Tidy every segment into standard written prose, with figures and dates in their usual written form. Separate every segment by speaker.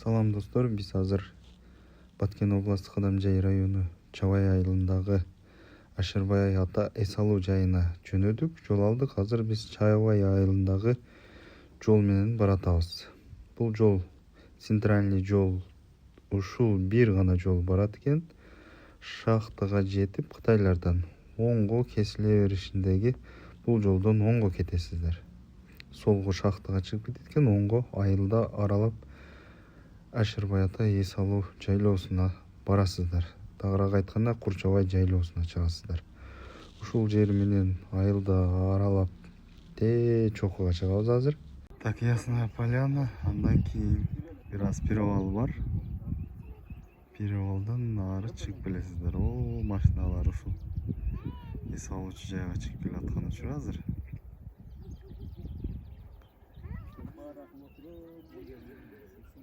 Speaker 1: Салам достор, биз азыр Баткен областык Адамжай району Чабай айылындагы Ашырбай ата эс алуу жайына жөнөдүк. Жол алдык. Азыр биз Чабай айылындагы жол менен баратабыз. Бул жол центральный жол. Ушул бир гана жол барат экен. Шахтага жетип Кытайлардан оңго кесиле беришиндеги бул жолдон оңго кетесиздер. Солго шахтага чыгып кетет экен, оңго айылда аралап Ашырбай ата эс алуу жайлоосуна барасыздар. Тагыраак айтканда Курчабай жайлоосуна чыгасыздар. Ушул жер менен айылда аралап чокуга чыгабыз азыр. Так, Ясная Поляна, андан кийин бир аз перевал бар. Перевалдан ары чыгып келесиздер. О, машиналар ушул эс алуучу жайга чыгып келаткан учур азыр.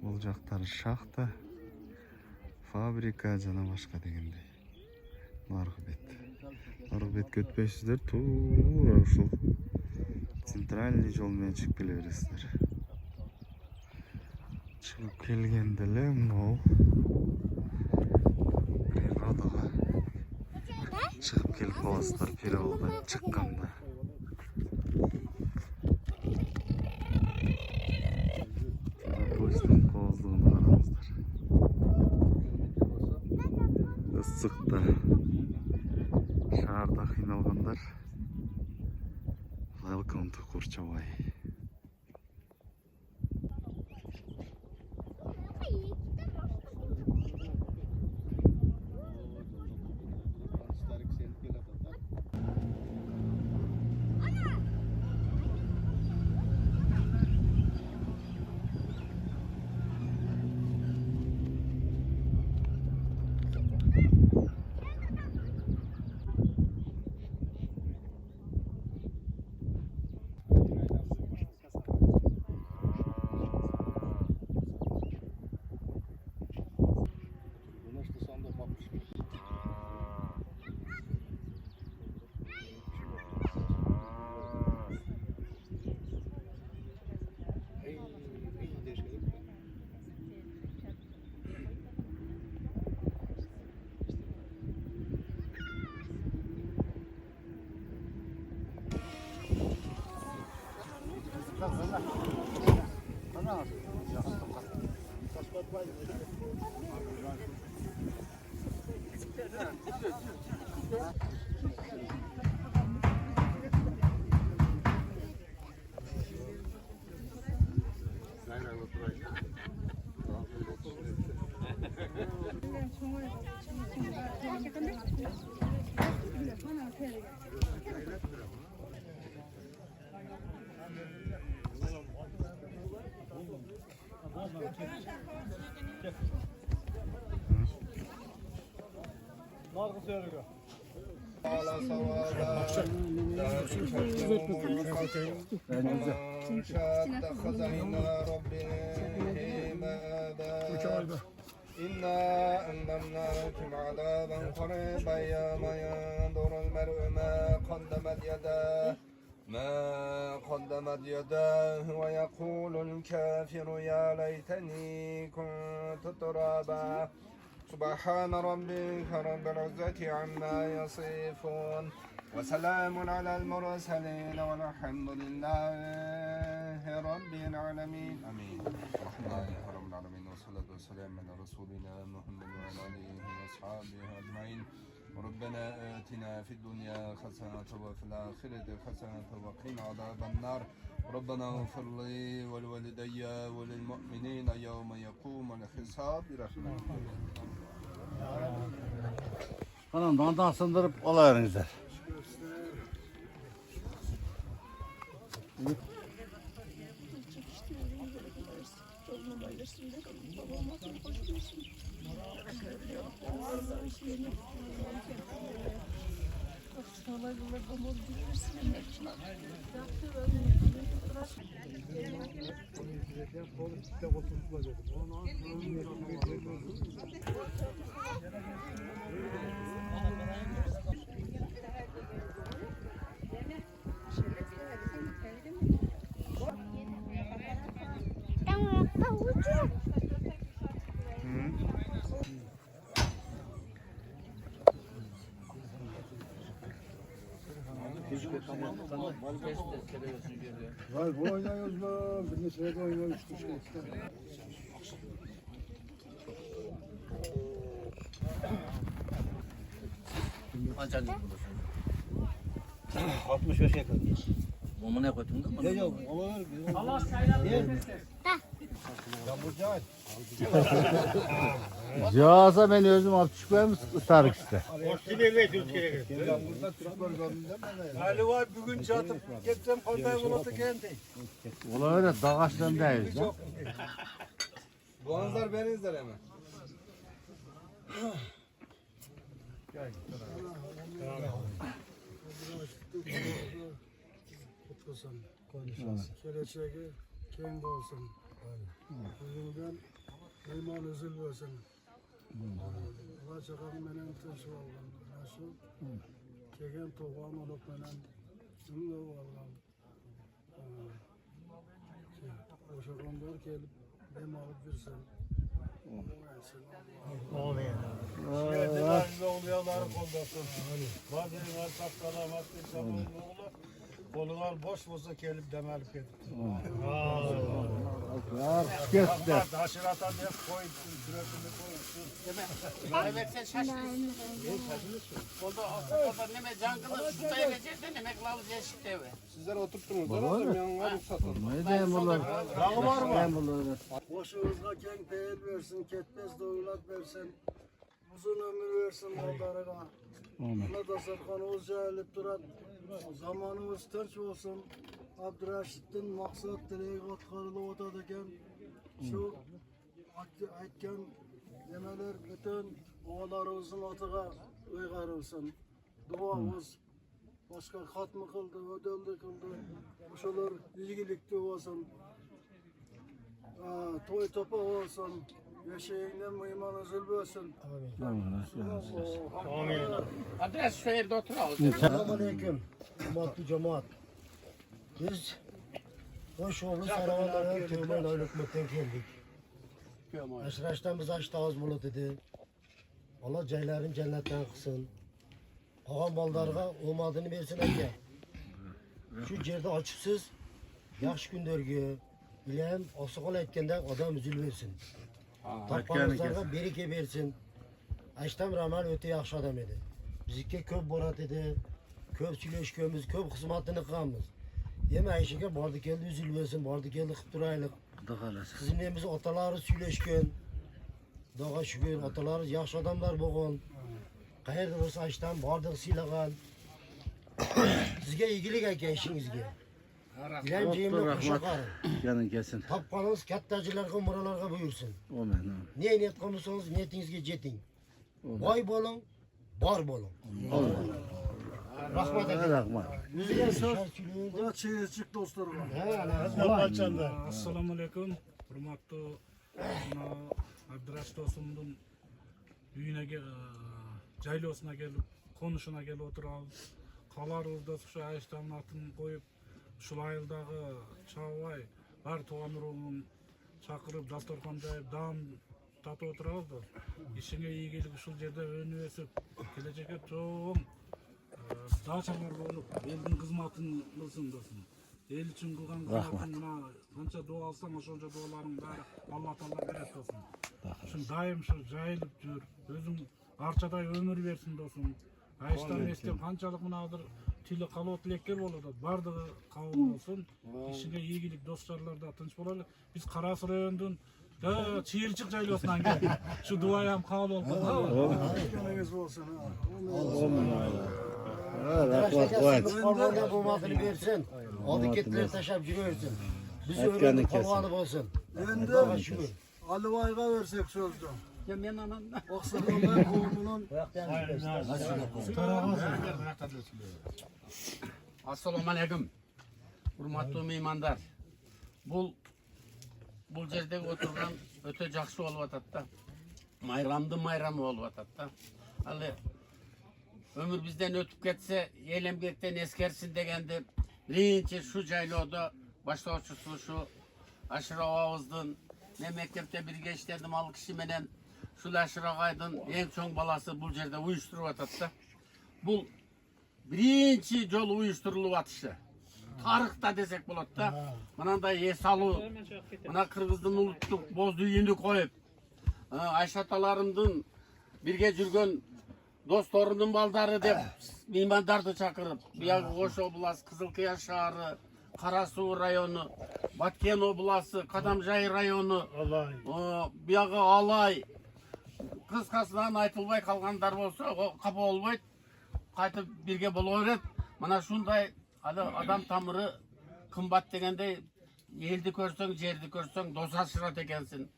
Speaker 1: Бул жактары шахта, фабрика жана башка дегендей. Наркы бетке өтпөйсүздөр, туура ушул центральный жол менен чыгып келе бересиздер. Чыгып келгенде эле могу природага чыгып келип каласыздар перевалдан чыкканда. Поезддин кооздугуна караңыздар. Ысыкта шаарда кыйналгандар, welcome to Курчабай.
Speaker 2: إنا أنذرناكم عذابا قريبا يوم ينظر المرء ما قدمت يداه ويقول الكافر يا ليتني كنت ترابا سبحان ربك رب العزة عما يصفون وسلام على المرسلين والحمد لله رب العالمين آمين. الحمد لله رب العالمين والصلاة والسلام على رسولنا محمد وعلى آله وأصحابه أجمعين. ربنا آتنا في الدنيا حسنة وفي الآخرة حسنة وقنا عذاب النار. ربنا اغفر لي ولوالدي وللمؤمنين يوم يقوم الحساب برحمتك.
Speaker 3: Kanaldan sındırıp alayınızlar.
Speaker 4: Vay bu oynuyoruz mu? Bir de sırada oynuyoruz.
Speaker 3: Ancak
Speaker 4: 65 yakın.
Speaker 3: Onu ne koydun da?
Speaker 4: Yok olur.
Speaker 5: Allah sayılar versin.
Speaker 3: Yağsa ben özüm alçık vermiş ıstarık işte.
Speaker 4: Ali var bugün çatıp gitsem kontay bulası kendi.
Speaker 3: Ola öyle dağaçtan değil. Ha?
Speaker 2: Bu anızlar beni izler hemen.
Speaker 4: Kutlusun, konuşasın. Geleceği kendi olsun. Bugünden iman üzülmesin. Allah çakan benim taşı olgan. Nasıl? Çeken toğan olup benim cümle olgan. Boşa kondur gelip dem alıp girsen.
Speaker 6: Geldiler oluyorlar kondasın. Bazen var kapkala maske sabun oğlu. Kolular boş olsa gelip demelip edip. Bak haşırata hep koysun, sürekli koysun.
Speaker 5: Bana versen şaşırırsın. Orada neme cangılı tutayı vereceksin demek lavuz yaşık deve.
Speaker 2: Sizler oturttunuz. Adam yanına ruhsat oldu.
Speaker 3: Ne diyeyim bunlar?
Speaker 6: Dağı var mı?
Speaker 3: Ben bunları.
Speaker 4: Boşuğuzga keng peyil versin, ketmez doyulat versin. Uzun ömür versin mallarına. Ana da sarkan oğuzca elip duran. Zamanımız tırç olsun. Abdüraşit'in maksat dileği atkarılı otadeken. Şu aytken demeler bütün oğullarımızın atıga uygarılsın. Duamız başka kat mı kıldı, ödöldü kıldı. Uşalar ilgilikli olsun. Toy topa olsun. Yaşayından mühimman üzülmesin.
Speaker 5: Adres şehirde oturalım.
Speaker 4: Selamünaleyküm. Cemaat cemaat. Biz Koşoğlu Saravanlar'a tövbeyle hükmetten geldik. Aşraştan biz açtı ağız bulu dedi. Allah ceylerin cennetten kılsın. Ağam baldarga olmadığını versin eke. Şu yerde açıksız, yaş gündörgü, bileyim asıqal etkende adam üzülmesin. Tapqanızlarga bereke versin. Aştam Ramal öte yaxşı adam edi. Bizikке köp borat edi. Köp süйлöşkönbüz, köp xizmatını qılamiz. Yeme Ayşe'ge bardı keldi üzülmesin, bardı keldi qıp turaylık. Kızım emiz ataları süylöşkön. Dağa şükür ataları yaxşı adamlar bolğan. Qayerda bolsa Aştam bardık sıylagan. Sizge iyilik eke işingizge. İlem ceyimle kuşaqarın.
Speaker 3: Yanın kesin.
Speaker 4: Tapqanınız kattajilarga, muralarga buyursun.
Speaker 3: O men.
Speaker 4: Ne niyet qilsangiz niyetingizga jeting. Boy bo'ling, bor bo'ling. Rahmat aka.
Speaker 3: Rahmat.
Speaker 4: O'ziga so'z.
Speaker 6: Buna çeyizcik dostlarım.
Speaker 7: Assalamu alaykum. Hurmatli Abdurash do'stimning uyine jaylosuna kelib, konuşuna kelib o'tirib, qalaribizda shu Ayshtamning atini qo'yib, shu ayildagi Chavay bar to'g'an urug'ini chaqirib dasturxonda dam tatib o'tiribdi. Ishingga iyilik shu yerda önü o'sib, kelajakka cho'ng dachalar bo'lib, elning xizmatini qilsin do'stim. El için kılgan kılmatın kança dua alsam oşonca duaların bari Allah Teala berет olsun. Şimdi daim şu jayılıp jür, özüm arçaday ömür versin dostum. Ayıştan estem kançalık mınadır tili kalıp tilekler boladı. Bardığı kabul olsun. İşine iyilik dostlarlar da tınç bolalı. Biz Karasır rayonundan da Çiğirçik jaylosundan geldik. Şu duayam kabul olsun.
Speaker 4: Canınız olsun ha. Kormanda bulmasını versin. Adı kettiler taşap yürürsün. Bizi öğrendik kalvanı olsun. Allah'a şükür. Ali Vayga versek sözde.
Speaker 5: Ya ben anam.
Speaker 4: Oksarlanlar kovumunun
Speaker 5: Assalamu alaykum. Hurmatli mehmandar. Bu yerde oturgan öte жақсы olup atatda. Mayramı olup atatda. Ali ömür bizden ötüp ketse eylemgelikten eskersin degendi. Birinci şu jayloda başlavçısı şu Aşırı Ağız'dın ne mektepte bir geçtirdim 6 kişi menen şu Aşırı Ağaydın en çoğun balası bu yerde uyuşturup atatda. Bu birinci jol uyuşturulup atışı. Tarıkta desek болады da. Mınандай es alуу. Mına Kırgızdın ulуттук боз үйүнү коюп, Айшаталарымдын бирге жүргөн досторунун балдары деп меймандарды чакырып, биягы Ош областы, Кызылкыя шаары, Кара Суу району, Баткен областы, Кадамжай району, биягы Алай, кыскасынан айтылбай калгандар болсо капа болбойт, кайтып бирге боло берет. Мына ушундай адам тамыры кымбат дегендей, элди көрсөң, жерди көрсөң дос ашырат экенсин.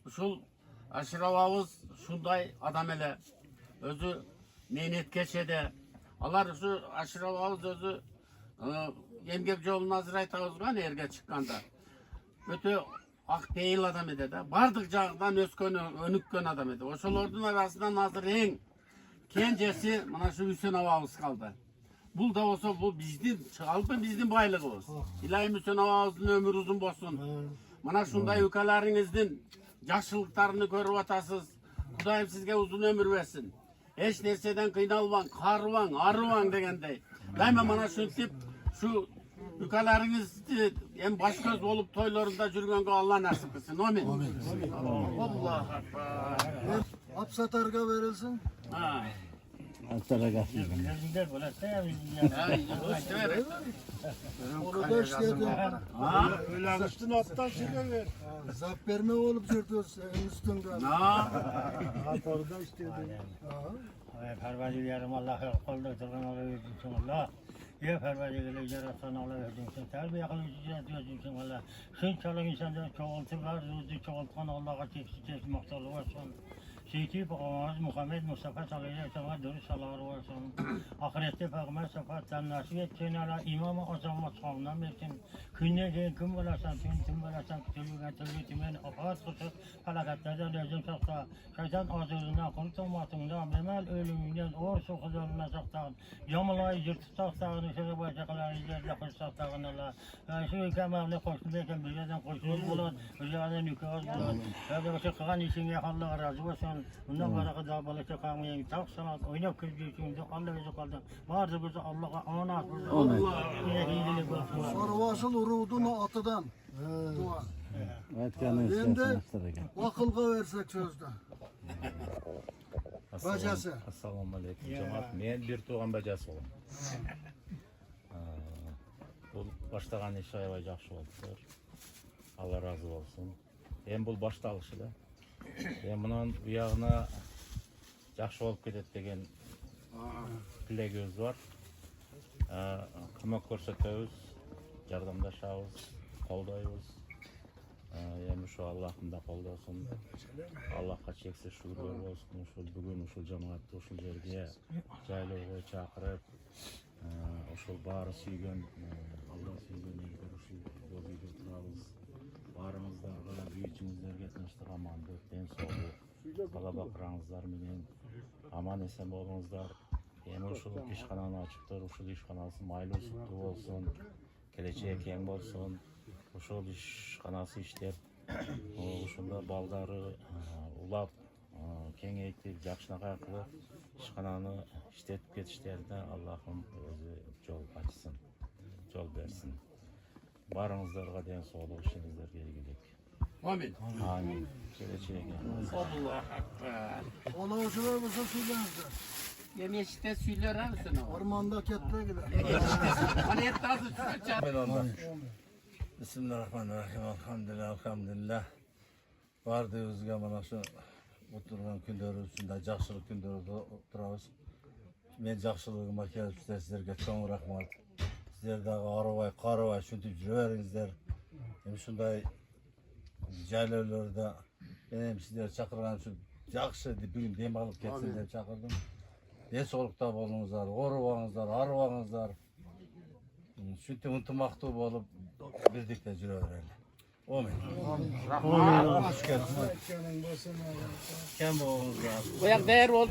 Speaker 5: Ушул ашырабабыз ушундай адам эле. Өзү мээнеткеч эде. Алар ушу ашырабабыз өзү эмгек жолун азыр айтабыз го, эрге чыкканда. Өтө ак пейил адам эде да. Бардык жагынан өскөн, өнүккөн адам эде. Ошолордун арасынан азыр эң кенжеси мына ушу Үсен абабыз калды. Бул да болсо бул биздин, албы биздин байлыгыбыз. Илайым Үсен абабыздын өмүрү узун болсун. Мына ушундай укаларыңыздын жакшылыктарын көрүп атасыз. Кудайым сизге узун өмүр берсин. Эч нерседен кыйналбаң, карыбаң, арыбаң дегендей. Дайыма мана ушинтип şu ükaleringizdi en baş göz olup toylarında жүргөнгө Allah nasip kılsın. Amin. Allah akbar.
Speaker 4: Hapsatarga verilsin.
Speaker 5: Ha.
Speaker 3: Ataraga.
Speaker 4: Onu da işledim.
Speaker 5: Ha.
Speaker 6: Öyle üstüne attan şöyle ver.
Speaker 4: Zap verme olup yürütüyorsun üstünden.
Speaker 5: Ha.
Speaker 6: Orada işledim.
Speaker 8: Perverdigarım Allah'a kolda durgan olayım Allah. Ya perverdigarı yaratan olayım terbiye kılıcı Allah. Şunçalık insanlar çoğaltırlar, rızı çoğaltkan Allah'a çeksin muhtarlığı olsun. Şeyti Peygamberimiz Muhammed Mustafa sallallahu aleyhi ve sellem dürüst sallallahu aleyhi ve sellem. Ahirette Peygamber sıfatlarını nasip etsin ala İmam-ı Azam sağından versin. Künye gün bulasan, tüm bulasan, tümün afat kutu felaketlerden özüm sakta. Şeytan azırından, kurtulmasından, memel ölümünden, orsu kızılına saktan. Yamalayı yırtıp saktağını, şöyle bacakları izlerle kuş saktağını Allah. Şu ülkemevle koşuluyken bir yerden koşulur bulan, bir yerden yükağız bulan. Ve bir çıkan için Allah razı olsun. Bundan sonra da balıkçı kalmayın. Tak sanat oynayıp kırdığı Allah bizi kaldı. Vardı bizi Allah'a amanat.
Speaker 4: Sonra vasıl urudun atıdan. Endi vakılga versek sözde. Bacası.
Speaker 9: Assalomu alaykum jamoat. Men bir tug'an bajasi bo'laman. Bu boshlagan ish aябай yaxshi bo'ldi. Allah razı olsun. Hem bu başlanışı da. Hem bunun bu yağına yaxshi olib ketadi degan tilagimiz var. Ko'mak ko'rsatamiz, yordamlashamiz, qo'llaymiz. Hem şu Allah'ım da qo'llasin. Allohga cheksiz shukrlar bo'lsin. Shu bugun shu jamoatni shu yerga joylarga chaqirib, shu bari suygan Allah suyganlarga shu yo'lga turamiz. Barimizlarga, büyücümüzlerge tinchlik, amanlik, den sog'lik, bola baqirangizlar menen aman esen bo'lingizlar. Hem uşul ishxonani ochibdir, uşul ishxonasi mayli sutli bo'lsin, kelajagi keng bo'lsin. Uşul ishxonasi ishlab, uşunda baldari ulab, kengaytib, yaxshiroq qilib ishxonani ishlatib ketishlarida Allohim o'zi yo'l ochsin, yo'l bersin. Baringizlarga den sog'lik, ishingizlarga egillik.
Speaker 5: Amin.
Speaker 9: Amin. Kelajagi.
Speaker 5: Allah akbar.
Speaker 4: Olavuşular mısın söylenizler?
Speaker 5: Yemeşte söyler ha Hüsnü abi.
Speaker 4: Ormanda ketle gider.
Speaker 5: Hani et azı çıkacak.
Speaker 6: Bismillahirrahmanirrahim. Elhamdülillah. Vardı o'ziga mana shu o'tirgan kunlar uchunda yaxshilik kunlarida o'tiramiz. Men yaxshiligimga kelib sizlarga cho'ng rahmat. Sizlardagi orivay, qarivay shunday yuraveringizlar. Hem shunday joylarda men ham sizlarni chaqirganim uchun yaxshi deb bugun dem olib ketsin deb chaqirdim. Sog'likda bo'lingizlar, o'ribangizlar, aribangizlar. Shunday unutmoqda bo'lib birlikda yuraveraylik. Amin. Rahmat. Hoş geldiniz. Kim bo'lingizlar?
Speaker 5: Bu yak değer ol.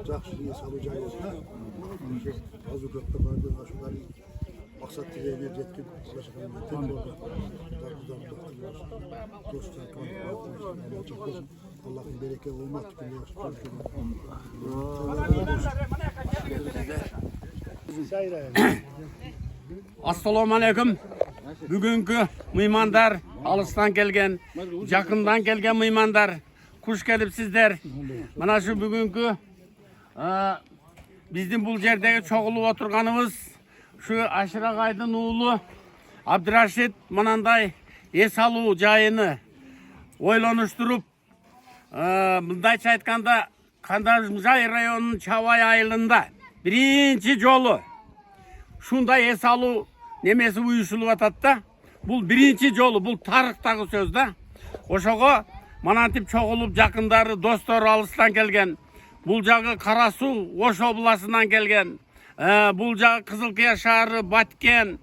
Speaker 4: Yaxshi salacağız. Azı köfte vardı, aşuları maksat dileğe bir yetkin ulaşabilmek tek yolda. Dostlar, Allah'ın bereket olmak
Speaker 5: Assalomu alaykum. Bugünkü mehmandar, alıstan kelgen, yakından kelgen mehmandar. Kuş kelipsizler. Mana şu bugünkü bizim bu yerdeki çoğulup oturganımız şu Aşırağay'dın oğlu Abduraşit mananday esalu jayını oylanıştırıp mındayça aytkanda Kandajay rayonunun Çavay ayılında birinci jolu şunday esalu nemesi uyuşulup atatta. Bu birinci jolu, bu tarıktagı sözde. Oşogo manantip çoğulup jakındары, dostları alıstan kelgen. Bul jagı Karasu, Oş oblasынан kelgen. Bul jagı Kızılkaya şaары, Баткен,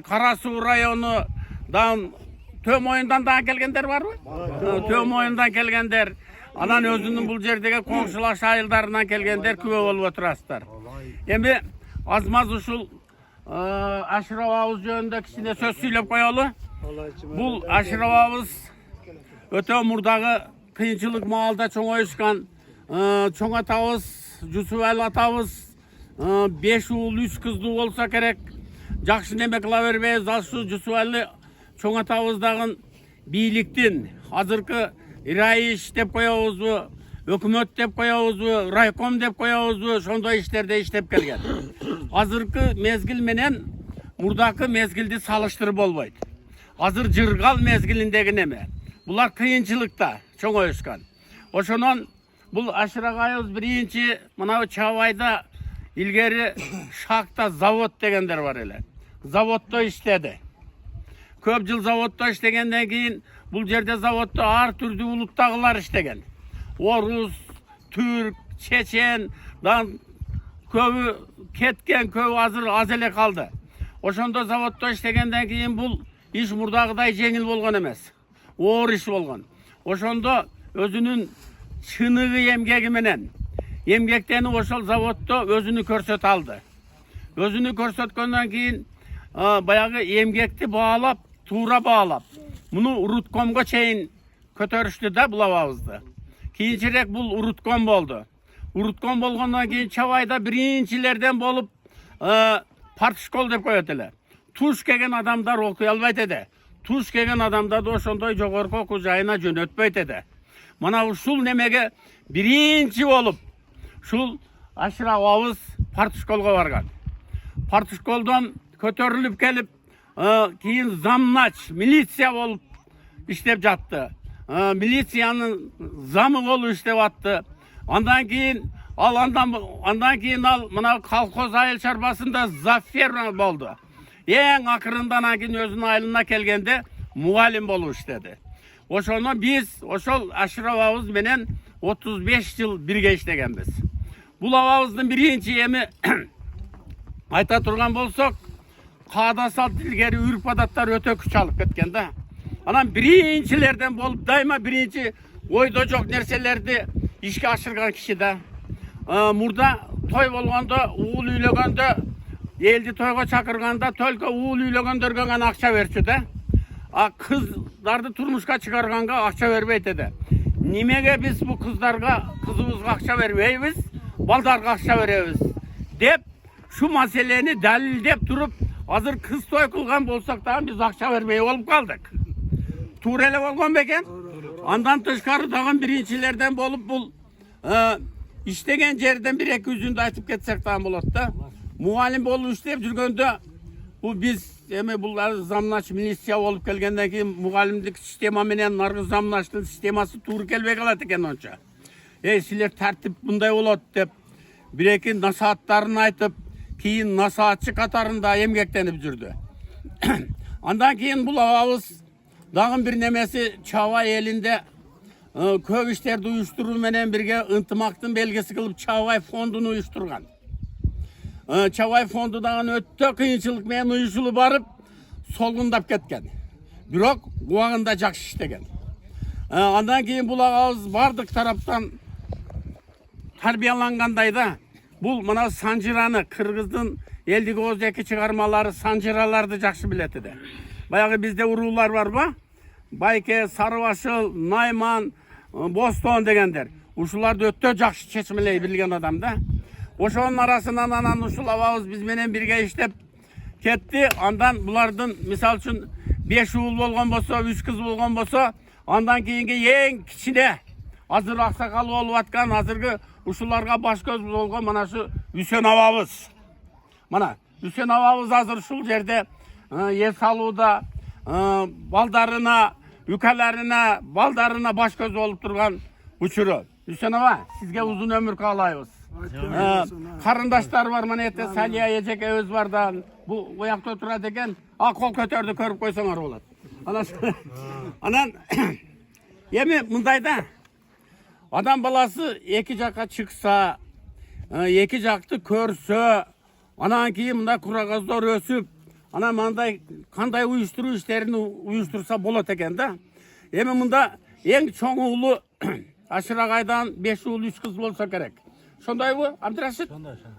Speaker 5: Karasu rayonu, Төмойындан da kelgenler var mı? Төмойындан kelgenler. Anan özünün bul jerdegi koңшулаш айылдарынан kelgenler kübe bolup oturasыздар. Endi azmaz uşul Aşırababız жөнүндө кичине сөз сүйлөp коелу. Бул Aşırababız öte murdagı kıyınçılık maalda çoğoyuşkan çoğ atabız, Jusufali atabız 5 uul 3 kızlı olsa gerek. Jakşı neme kıla berбейбиз. Ал şu Jusufali çoğ atabızdagın biйликтин азыркы райиш деп коебузбу, өкмөт деп коебузбу, райком деп коебузбу, ошондой иштерде иштеп келген. Азыркы мезгил менен мурдакы мезгилди салыштырып болбойт. Азыр жыргал мезгилиндеги неме. Булар кыйынчылыкта чоңоюшкан. Ошонон бул Aşırağayыбыз биринчи мына Чавайда илгери шахта завод дегендер бар эле. Заводдо иштеди. Көп жыл заводдо иштегенден кийин бул жерде заводдо ар түрдүү улуттагылар иштеген. Орус, Türk, Чечен, көбү кеткен, көбү азыр аз эле калды. Ошондо заводдо иштегенден кийин бул иш мурдагыдай жеңил болгон эмес. Оор иш болгон. Ошондо өзүнүн чыныгы эмгеги менен эмгектенип ошол заводдо өзүнү көрсөтө алды. Өзүнү көрсөткөндөн кийин баягы эмгекти баалап, туура баалап, муну уруткомго чейин көтөрүштү да бул абабызды. Кийинчерээк бул урутком болду. Урутком болгондон кийин Чавайда биринчилерден болуп партшкол деп коет эле. Туш келген адамдар окуй албайт эди. Туш келген адамдарды ошондой жогорку окуу жайына жөнөтпөйт эди. Мына ушул немеге биринчи болуп ушул Aşırababız партшколго барган. Партшколдон көтөрүлүп келип, кийин замнач, милиция болуп иштеп жатты. Милициянын замы болуп иштеп атты. Андан кийин ал мына колхоз айыл чарбасында зафер болду. Эң акырындан кийин өзүнүн айылына келгенде мугалим болуп иштеди. Ошону биз ошол Aşırababız менен 35 жыл бирге иштегенбиз. Бул абабыздын биринчи эми айта турган болсок, каада салт илгери үрп адаттар өтө күч алып кеткен да. Анан биринчилерден болуп дайыма биринчи ойдо жок нерселерди ишке ашырган киши да. Мурда той болгондо, уул үйлөгөндө, элди тойго чакырганда только уул үйлөгөндөргө гана акча берчү да. Кыздарды турмушка чыгарганга акча бербейт эди. Немеге биз бу кыздарга, кызыбызга акча бербейбиз, балдарга акча беребиз деп şu маселени далилдеп туруп, азыр кыз той кылган болсок дагы биз акча бербей болуп калдык. Туура эле болгон бекен? Андан тышкары дагы биринчилерден болуп бул иштеген жерден бир эки үзүндү айтып кетсек дагы болот да. Мугалим болуп иштеп жүргөндө бул биз эми бул замнач милиция болуп келгенден кийин мугалимдик система менен наркы замначтын системасы туура келбей калат экен онча. Силер тартип мындай болот деп бир эки насааттарын айтып, кийин насаатчы катарында эмгектенип жүрдү. Андан кийин бул абабыз дагы бир немеси Чавай элинде көп иштерди уюштуруу менен бирге ынтымактын белгиси кылып Чавай фондун уюштурган. Чавай фонду дагы өтө кыйынчылык менен уюшулуп барып, солгундап кеткен. Бирок убагында жакшы иштеген. Андан кийин бул абабыз бардык тараптан тарбиялангандай да Bul mana sanjırаны, Kırgızdın eldeki ozdaki çıkarmaları sanjıralardı жақсы bileti de. Bayağı bizde urular var ba? Bayke, Sarıbaşıl, Nayman, Boston degenler. Uşularda öttö жақсы çeçmeleyi bilgen adam da. Oşonun arasından anan uşul avağız biz menen birge işlep ketti. Andan bulardın misal üçün 5 uul bolgon bolsa, 3 kız bolgon bolsa, andan keyingi en kiçine hazır aksakalı olup atkan hazırgı uşularga baş göz bolgon mana şu Hüseyin avabız. Mana Hüseyin avabız hazır şul yerde Yesalu'da baldarına, ülkelerine, baldarına baş göz olup durgan uçuru. Hüseyin ava sizge uzun ömür kalayız. Karındaşlar var mana ette Saliya Yecek öz var da bu oyakta oturad eken kol kötördü körüp koysaňar bolat. Anan emi mındayda adam balası eki jaka çıksa, eki jakты körse, anan keyin mında kuragazdar ösüp, ana manday kanday uyuşturуу işlerini uyuştursa bolat eken da. Emi mında en çoң uulu Aşıragaydan 5 uul 3 kız bolsa kerek. Şonday bu Abduraşit?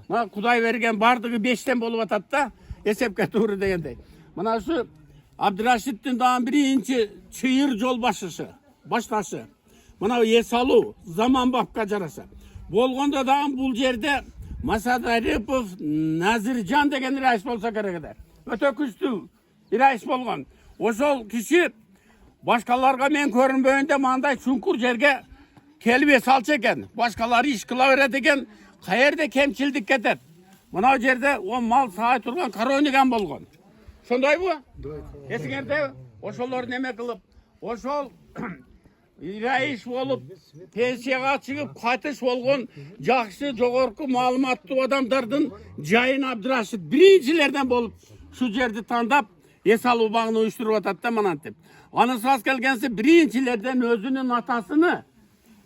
Speaker 5: Mana Kuday bergen bardığı 5'ten bolup atat da esepke tuuru degendey. Mana şu Abduraşit'tin dağın birinci çıyır jol baştaşı. Mana Yesalu zaman bapka jarasa. Bolgonda dağın bul jerde Masad Aripov, Nazirjan degen rais bolsa kerek eder. Ötö küçtүү rais bolgon. Oşol kişi başkalarga men körünböýünde manday çunkur jerge kelip salça eken. Başkaları iş kıla veret eken. Kayerde kemçildik ketet. Mına jerde o mal sağa turgan karoynigan bolgon. Şonday bu? Esiňerde oşolor neme kılıp, oşol rais bolup, pensiyaga çıkıp kaçış bolgon jakşı jogorku malumattуу adamdardın Jayın Abduraşit birinçilerden bolup şu жерди tandap Yesalu bağını uyuşturup atat da manantip. Anısı az kelgense birinçilerden özünün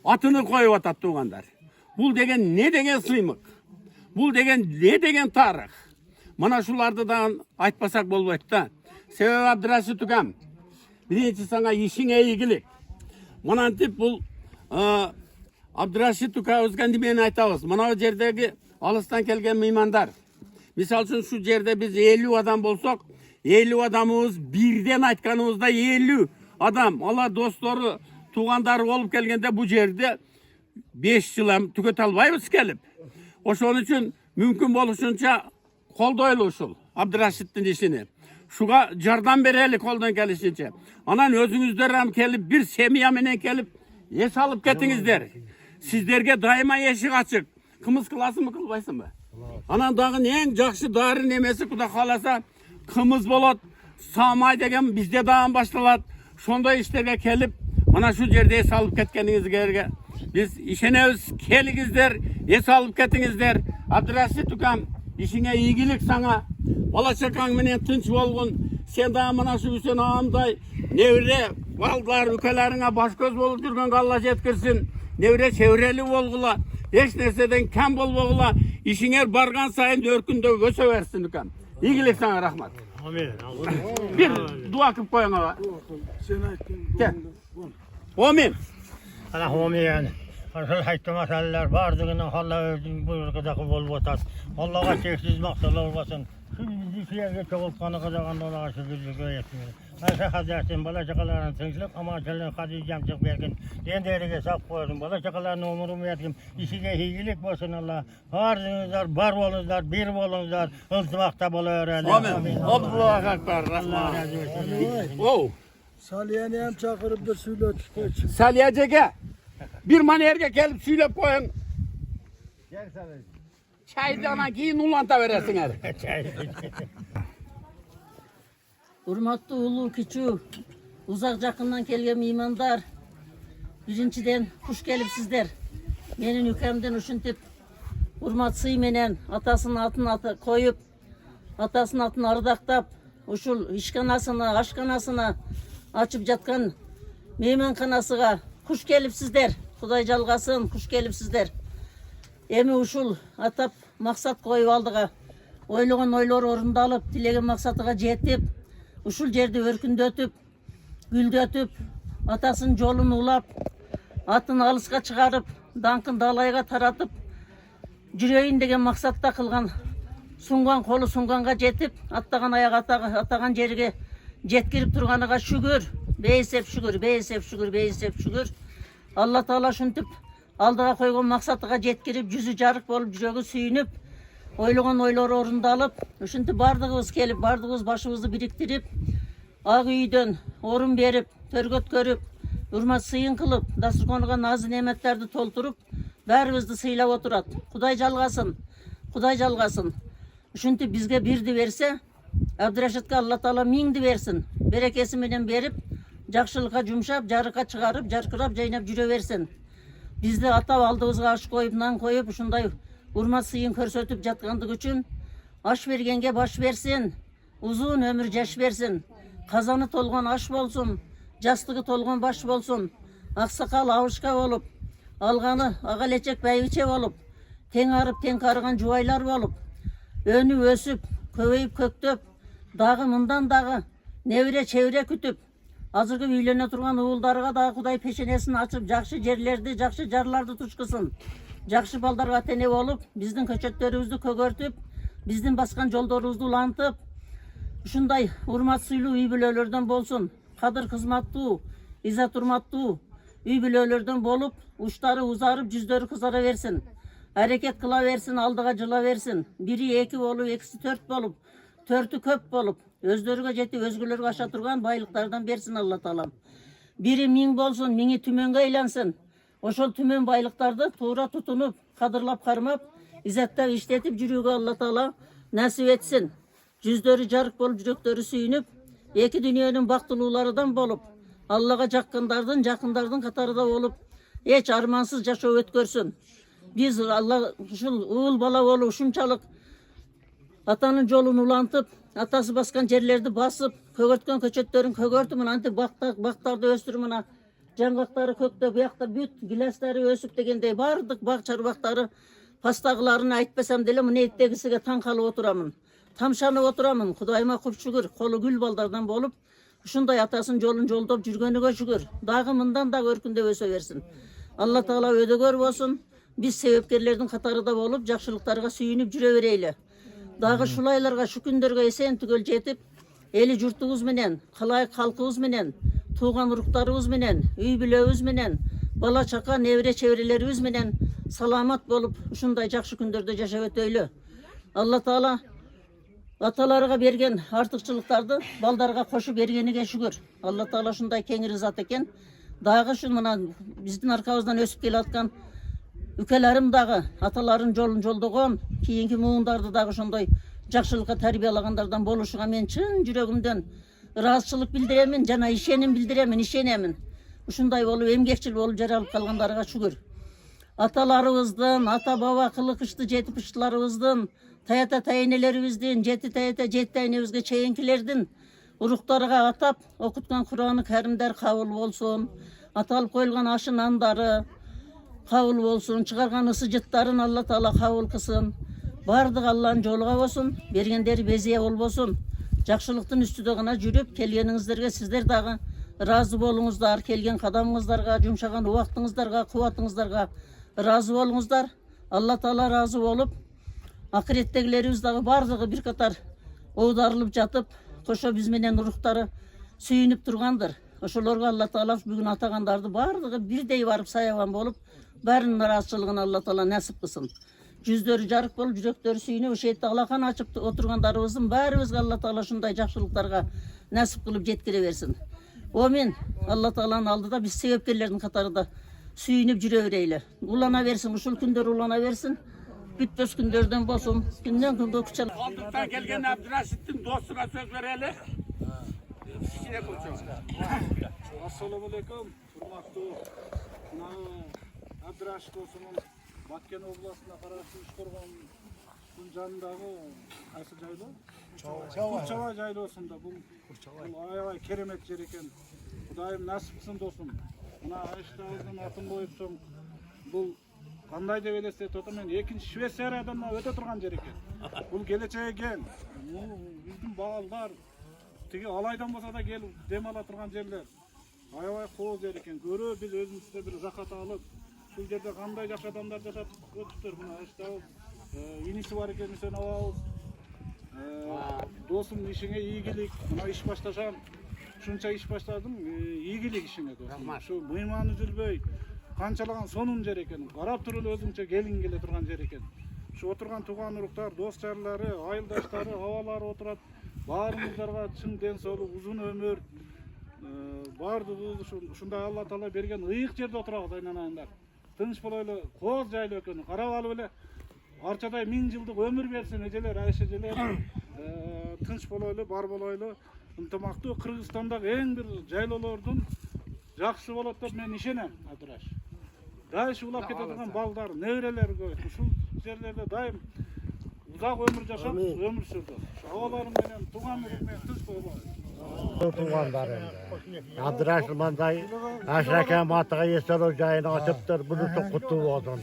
Speaker 5: atını koyup atat tuğandar. Bul degen ne degen sıymık? Bul degen ne degen tarih? Mana şulardı da aytpasak bolboyt da. Sebebi Abduraşit ukam. Birinci sana işiňe iyigilik. Manantip bul Abduraşit uka özgen dimeni aytabız. Mana o jerdegi alıstan kelgen meymandar. Misal üçün şu jerde biz 50 adam bolsak, 50 adamımız birden aytkanımızda 50 adam. Allah dostları, tuğandары olup kelgende bu jerde 5 yıl hem tüket albayбыз kelip. Oşon üçün mümkün boluşunça koldoylu uşul Abduraşit'tin işini. Şuga jardam bereli koldan kelişince. Anan özüňizler hem kelip bir semiya menen kelip es alıp ketiňizler. Sizlerge daima eşik açık. Kımız kılasın mı kılbaysın mı? Anan dağın en jakşı dary nemesi kuda kalasa kımız bolat. Samay degen bizde dağın baştalat. Şonday işlerge kelip mana şu jerde es alıp ketkeningizge biz işenebиz keligizler, es alıp ketiňizler. Abduraşit ukam işiňe iyigilik sana. Bala çakaň menen tınç bolgun. Sen daha mana şu Hüseyin ağamday nevre balдар ülkeleriňe baş göz bolup durgan Allah jetkirsin. Nevre çevreli bolgula. Hiç nerseden kam bolbogula. İşiňe bargan sayın örkünde öse versin ukam. İyigilik sana rahmat.
Speaker 8: Amin.
Speaker 5: Bir dua kılıp koyun ava. Gel. Amin.
Speaker 8: Ana amin yani. Aşıl haytı meseleler bardığına Allah özün buyrukadaki bol batat. Allah'a çeksiz maksalar olmasın. Şimdi dişlerge çoğultkanı kazananda Allah'a şükürlük öğretmiyor. Aşağı hazırlasın, bala çakalarını tınçlık ama çelin kadiyeceğim çık berkin. Den derige sap koydum, bala çakalarını umurum verdim. İşine hiyilik bolsun Allah. Ardınızlar, bar bolunuzlar, bir bolunuzlar. Iltımakta bol öğrenin.
Speaker 5: Amin. Allahu Ekber.
Speaker 8: Allah razı olsun.
Speaker 5: Oh.
Speaker 4: Salihani hem çakırıp da suyla çıkıyor.
Speaker 5: Saliyacege bir manerge gelip süylep koyun. Çaydan keyin ulanta veresin.
Speaker 10: Hurmatlı ulu küçük, uzak jakından kelgen mehmandar. Birinciden hoş gelipsizler. Menin ülkemden uşuntip hurmat sıy menen atasının atını koyup, atasının atını ardaktap, uşul işkanasına, aşkanasına açıp jatkan mehmankanasıga hoş gelipsizler. Kuday jalgasın, hoş gelipsizler. Emi uşul atap maksat koyup aldıga. Oylogon oylor orundalып, tilеген maksatıga jetip, uşul жерди örkündötüp, gülдөtüp, atasının jolun ulap, atın alıska çıkarıp, dankın dalayga taratıp, жүрейін деген мақсатта қылған сұңған қолы сұңғанға жетіп, аттаған аяқ атаған жерге жеткіріп тұрғаныға шүгір, бейсеп шүгір, бейсеп шүгір, бейсеп шүгір. Алла Таала шүнтіп алдыға қойған мақсатыға жеткіріп, жүзі жарық болып, жүрегі сүйініп, ойлаған ойлары орындалып, шүнтіп бардығыз келіп, бардығыз башымызды біріктіріп, ақ үйден орын беріп, төргөт көріп, үрмат сыйын қылып, дастарханға назы неметтерді толтырып, бәрімізді сыйлап отырады. Құдай жалғасын, Құдай жалғасын. Шүнтіп бізге бірді берсе, Абдырашитке Алла Таала миңді берсін. Берекесі менен беріп, жақшылыққа жұмшап, жарыққа шығарып, жарқырап, жайнап жүре берсін. Бізді атап алдымызға аш қойып, нан қойып, ушундай урмат сыйын көрсөтүп жатқандык үчүн аш бергенге баш берсин, узун өмүр жаш берсин. Казаны толгон аш болсун, жастыгы толгон баш болсун. Аксакал абышка болуп, алганы агалечек байбиче болуп, тең арып, тең карыган жубайлар болуп, өнүп өсүп, көбөйүп көктөп, дагы мындан дагы небире чебире күтүп, азыркы үйлөнө турган уулдарга дагы Кудай пешенесин ачып, жакшы жерлерди, жакшы жарларды тушкусын. Жакшы балдарга тене болуп, биздин көчөттөрүбүздү көгөртүп, биздин баскан жолдорубузду улантып, ушундай урмат сыйлуу үй бүлөлөрдөн болсун. Кадыр кызматтуу, иззат урматтуу үй бүлөлөрдөн болуп, уштары узарып, жүздөрү кызара берсин. Аракет кыла берсин, алдыга жыла берсин. Бири 2 болуп, экиси 4 болуп, 4-ü көп болуп, өздөрүгө жетип, өзгөлөргө аша турган байлыктардан берсин Алла Таалам. Бири 1000 болсун, 1000-и түмөнгө айлансын. Ошол түмөн байлыктарды туура тутунуп, кадырлап кармап, иззаттап иштетип жүрүүгө Алла Таала насип этсин. Жүздөрү жарык болуп, жүрөктөрү сүйүнүп, эки дүйнөнүн бактылууларынан болуп, Аллага жаккандардын, жакындардын катарында болуп, эч армансыз жашоо өткөрсүн. Биз Алла ушул уул бала болуп, ушунчалык атанын жолун улантып, атасы баскан жерлерди басып, көгөрткөн көчөттөрүн көгөртүп, мынантип бактарды өстүрүп, мына жаңгактары көктөп, буякта бүт гиластары өсүп дегендей бардык бак чарбактары пастагыларын айтпасам деле мына эттегисиге таң калып отурамын. Тамшанып отурамын. Кудайыма куп шүгүр, колу гүл балдардан болуп, ушундай атасын жолун жолдоп жүргөнүгө шүгүр. Дагы мындан да өркүндөп өсө берсин. Алла Таала өдөгөр болсун. Биз себепкерлердин катарында болуп, жакшылыктарга сүйүнүп жүрө берели. Дагы шулайларга, шу күндөргө эсен түгөл жетип, эли журтубуз менен, калайык калкыбыз менен, тууган уруктарыбыз менен, үй бүлөбүз менен, бала чака, небире чебирелерибиз менен саламат болуп, ушундай жакшы күндөрдө жашап өтөйлү. Алла Таала аталарга берген артыкчылыктарды балдарга кошуп бергениге шүгүр. Алла Таала ушундай кеңир зат экен. Дагы ушун мына биздин аркабыздан өсүп келе аткан үкелерим дагы аталарын жолун жолдогон, кийинки муундарды дагы ошондой жакшылыкка тарбиялагандардан болушуга мен чын жүрөгүмдөн ыраазычылык билдиремин жана ишеним билдиремин, ишенемин. Ушундай болуп, эмгекчил болуп жаралып калгандарга шүгүр. Аталарыбыздын, ата баба кылыкышты жетипиштиларыбыздын, таята тайнелерибиздин, жети таята жети тайнебизге чейинкилердин уруктарга атап окуткан Кур'аны Каримдер кабыл болсун. Аталып коюлган ашы нандары кабыл болсун, чыгарган ысы жыттарын Алла Таала кабыл кылсын. Бардык Алланын жолуга болсун, бергендери безие болбосун. Жакшылыктын үстүдө гана жүрүп келгениңиздерге сиздер дагы ыраазы болуңуздар, келген кадамыңыздарга, жумшаган убактыңыздарга, кубатыңыздарга ыраазы болуңуздар. Алла Таала ыраазы болуп, акыреттегилерибиз дагы бардыгы бир катар оодарылып жатып, кошо биз менен уруктары сүйүнүп тургандыр. Ошолорго Алла Таала бүгүн атагандарды бардыгы бирдей барып саябан болуп, баарынын ыраазычылыгын Алла Таала насип кылсын. Жүздөрү жарык болуп, жүрөктөрү сүйүнүп, ошетте алакан ачып отургандарыбыздын баарыбызга Алла Таала ушундай жакшылыктарга насип кылып жеткире берсин. Амин. Алла Тааланын алдыда биз себепкерлердин катарында сүйүнүп жүрө берели. Улана берсин, ушул күндөр улана берсин. Бүтпөс күндөрдөн болсун. Күндөн күнгө күчөп.
Speaker 5: Колдуктан келген Абдырашиттин досуна сөз берели.
Speaker 7: Ассаламу алейкум. Урматтуу Абдырашит досумун Баткен областына караштуу Ишкоргондун жанындагы кайсы жайлоо? Курчабай жайлоосунда бул аябай керемет жер экен. Кудайым насип кылсын досум. Мына Айштабыздын атын коюпсуң, бул кандай деп элестетип атам мен, экинчи Швейцариядан өтө турган жер экен. Бул келечекке биздин балдар тиги алайдан болсо да келип дем ала турган жерлер. Аябай кооз жер экен. Көрө биз өзүбүздө бир жакат алып, бул жерде кандай жакшы адамдар жашап өтүптүр. Мына Айштабыз İnisi var eken sen alabız. Dostum işine iyilik. Buna iş başlasam şunça iş başladım. İyilik işine dostum. Şu mıymanı üzülbey. Kançalagan sonun jer eken. Karap turul özünçe gelin gele turgan jer eken. Şu oturgan tugan uruklar, dost jarlary, ayıldaşları, havalары oturat. Barımızlarga çın den soğuk, uzun ömür. Bardığımız şunday Allah Taala bergen ıyık jerde oturabız aynananlar. Tınç bolaylı, koz jaylı eken. Karap alıp ele arçaday 1000 жылдык ömür bersin ejeler, ayşejeler. Tınç bolaylı, bar bolaylı. Ынтымактуу Кыргызстандагы эң бир жайлоолордун жакшы болот деп мен ишенем, Абдыраш. Дайыш улап кете турган балдар, неберелер көп. Ушул жерлерде дайым узак ömür жашап, ömür сүрдү. Абаларым менен, туугандарым менен тынч болбой.
Speaker 8: Tuğanlarım. Abdurrahman Manday, Aşraka Matığa Yesero Cayını açıptır. Bunu çok kutlu oldum.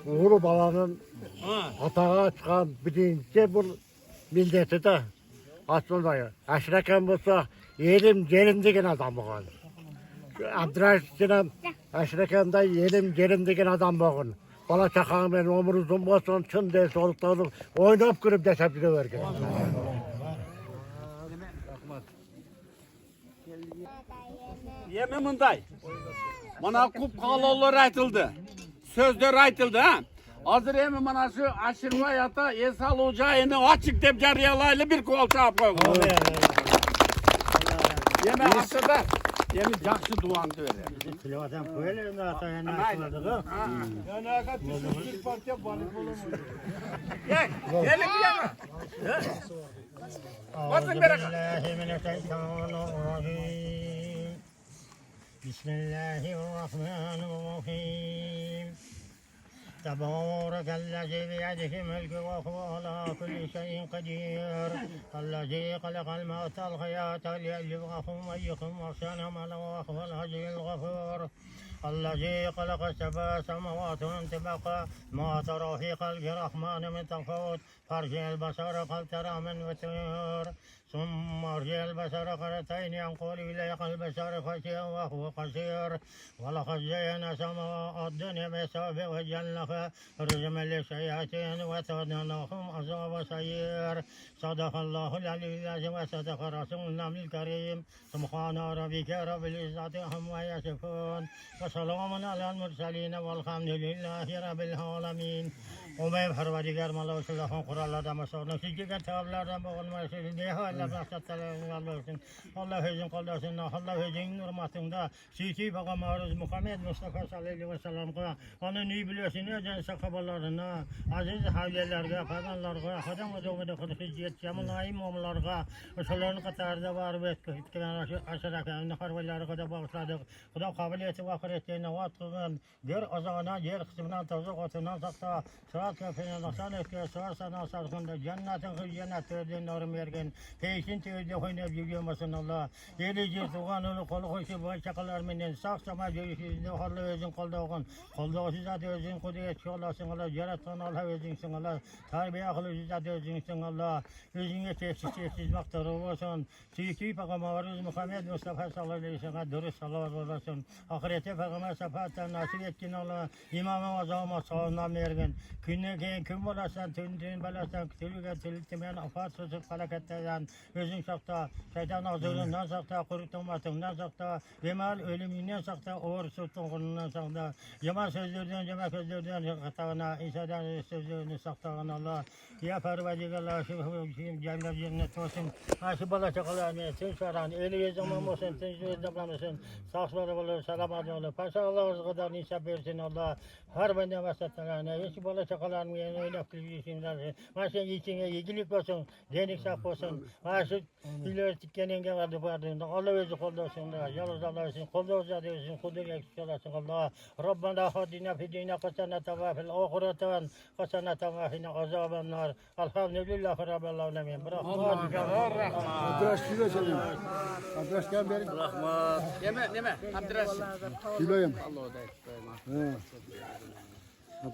Speaker 8: Uğur balanın atağa çıkan birinci bu milleti de aslında Aşraka olsa yerim yerim degen adam olsun. Abdurrahman Aşraka'nda yerim yerim degen adam olsun. Bala çakağın ben ömür uzun olsun, çın deyse olup oynayıp kırıp desep de vergen.
Speaker 5: Эми мындай. Мына куп каалоолор айтылды. Сөздөр айтылды, ha? Азыр эми мына şu Aşırbay ata эс алуу жайыны ачык деп жарыялайлы бир кол чаап койгула. Эми артыда эми жакшы дуаңды берем.
Speaker 8: Silahdan koyalım da atayana açıladığı.
Speaker 2: Yani agat bir partiya balık olamıyor.
Speaker 5: Gel, gelin bir yana. Basın bir yana.
Speaker 8: Bismillahirrahmanirrahim. Bismillahirrahmanirrahim. تبارك الذي بيده الملك وهو على كل شيء قدير الذي خلق الموت والحياة ليبلوكم أيكم أحسن عملا وهو العزيز الغفور الذي خلق سبع سماوات طباقا ما ترى في خلق الرحمن من تفاوت فارجع البصر هل ترى من فطور ثم ارجع البصر قرتين ينقل إليك البصر خشيا وهو قصير ولقد زينا سماء الدنيا بمصابيح وجعلناها رجما للشياطين وأعتدنا عذاب سعير صدق الله العلي العظيم وصدق رسولنا الكريم سبحان ربك رب العزة عما يصفون وسلام على المرسلين والحمد لله رب العالمين. Umayım Parvadigar Mala Usulahın kurallardan masalına sizce kitaplardan boğulması diye Allah maksatlarını almasın. Allah hüzün kaldırsın. Allah hüzün hürmetinde Sisi Peygamberimiz Muhammed Mustafa sallallahu aleyhi ve sellem'e onun iyi biliyorsun ne sakabalarına aziz havlilerine fadanlarına adam odamda kudüsiyet cemaat imamlarına usulların katarda var ve kitaplar aşağıdaki harflerine kadar başladık. Kuda kabiliyeti ve kıymetine vaatın yer azana yer kısmından tozuk otunan sakta Sırat köpeğine naksan etkiye sığarsan asarkında cennetin hıccenet ödün nörüm yergen Teysin teyde oynayıp yürüyormasın Allah Yelici tuğan ölü kolu koşu bu çakalar menen Saksama görüşüzünde harlı özün kolduğun Kolduğu zat özün kudret yollasın Allah Yarattan Allah özünsün Allah Tarbiye akıllı zat özünsün Allah Özüne tefsiz maktarı olsun Sisi Peygamberimiz Muhammed Mustafa sallallahu aleyhi ve sellem dürüst salavat olasın Ahirete Peygamber safahattan nasip etkin Allah İmam-ı Azam'a sağından vergen Günne keyin kim bolasan, tün balasan, tülüge tülütmeyen afatsızlık falaketlerden özün sakta, şeytan azığından sakta, kurutulmasından sakta, vemal ölümünden sakta, uğursuzluğun konundan sakta, yaman sözlerden, yaman sözlerden sakta, İsa'dan sözlerini sakta Allah. Ya Parvadigarlar, cennet cennet olsun, aşı bala çakalarını, tün saran, eli zaman olsun, tün zamanısın, saksları olur, salamat olur, paşa Allah'ın kadar nisap versin Allah, her bende vasatlarına, hiç bala çakalarını öyle kılıyorsunlar. Maşın içine ilgilik olsun, denik sak olsun. Maşı ileri tikkenenge vardı vardığında. Allah özü koldosunlar. Yalnız Allah için koldosu diyorsun. Kudur eksik olasın Allah. Rabbana hadina fidina kasanata ve fil ahireten kasanata ve fina azaben nar. Elhamdülillah Rabbil alemin.
Speaker 2: Adres kilo söyleyeyim. Adres gel benim.
Speaker 5: Rahmat. Neme? Abdurrahim.
Speaker 2: Kiloyum.
Speaker 5: Allah'a da.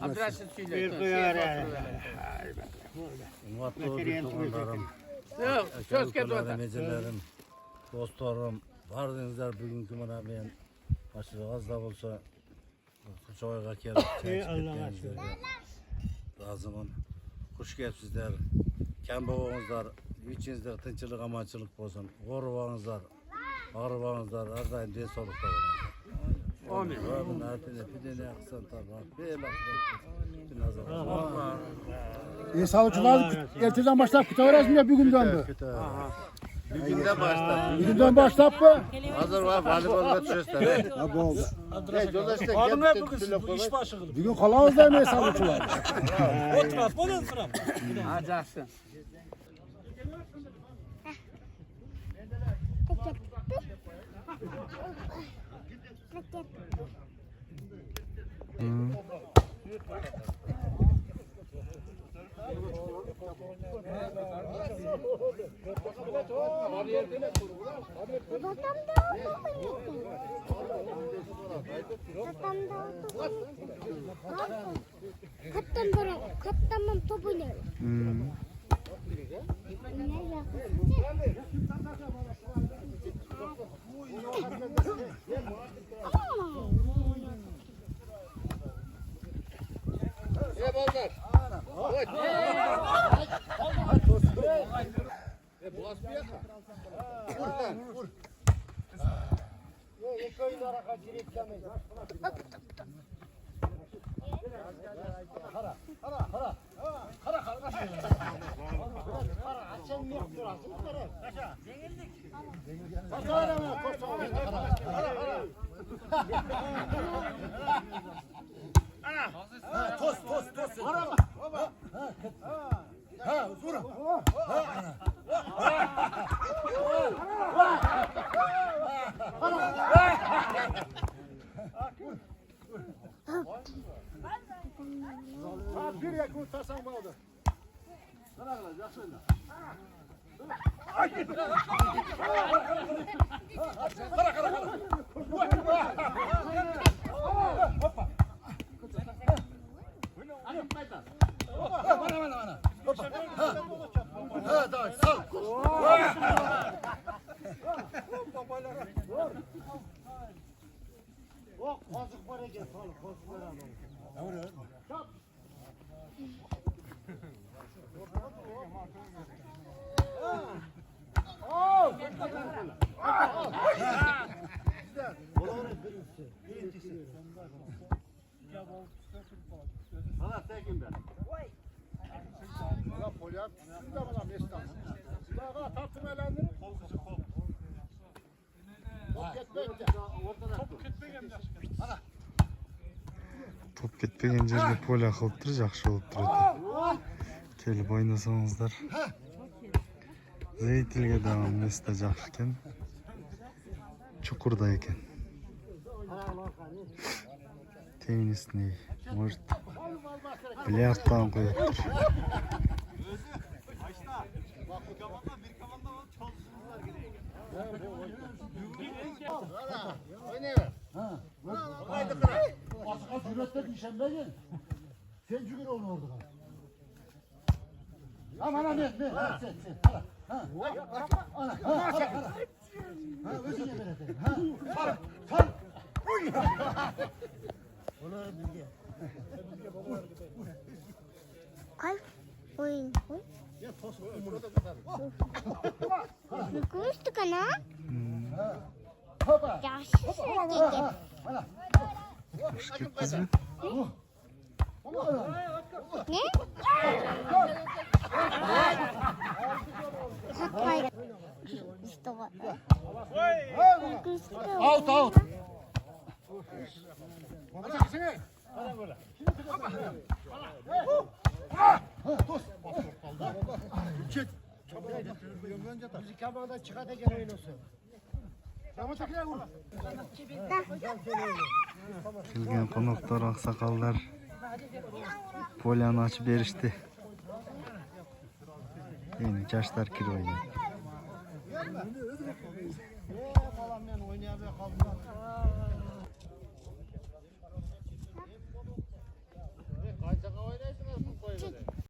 Speaker 5: Abdurrahim söyle.
Speaker 8: Bir kıyar
Speaker 6: Muhatlı tuğanlarım,
Speaker 5: Söz kedi
Speaker 6: ülkelerim, ecelerim, dostlarım, vardığınızlar bugünkü bana ben aşırı az da olsa Çoğay'a gelip çay içip gittiğinizde razımın. Kuş gelipsizler. Kem babamızlar, içinizde tınçılık, amançılık olsun. Korubağınızlar, ağrıbağınızlar, her daim diye solukta olun. Amin. Rabbin artine, pidene, aksan tabak, bel aksan.
Speaker 2: Sağlıkçılar erteden başlayıp kütahya resmiye bir günden mi?
Speaker 6: Bir günde başlar.
Speaker 2: Bir günden başlayıp mı?
Speaker 6: Hazır var, voleybolda düşüyorsun.
Speaker 2: Ha bu oldu.
Speaker 7: Adın ne bugün iş başı
Speaker 2: Bir gün kalamaz da mı sağlıkçılar?
Speaker 7: Oturap, bolun sıram.
Speaker 5: Acaksın.
Speaker 11: Kaptan top oynayalım.
Speaker 2: Bir yak kurtarsan bu oldu.
Speaker 1: Top ketpеген жерге поля кылыптыр, жакшы болуп турат. Келип ойносоңуздар. Зрительге дагы место жакшы экен. Чукурда экен. Теннисный, может, бильярдтан коюптур.
Speaker 2: Cüretten işemdeyken sen cügür onu orada. Aman ne? Sen. Ha, özüne verelim. Ha.
Speaker 4: Onları bilgi.
Speaker 11: Al. Oyun.
Speaker 2: Ya tosun burada kadar.
Speaker 11: Konuştuk ana.
Speaker 2: Hopa.
Speaker 11: Yaşlı erkek.
Speaker 1: Kuş ketпейби?
Speaker 11: Ne? Hayır. İşte var.
Speaker 2: Out.
Speaker 4: Müzik yapmadan çıkada gel oynuyorsun.
Speaker 1: Келген коноктор, аксакалдар поляны ачып беришти. Эми жаштар кирип ойнойт.
Speaker 4: Balam ben oynayamaya kaldım.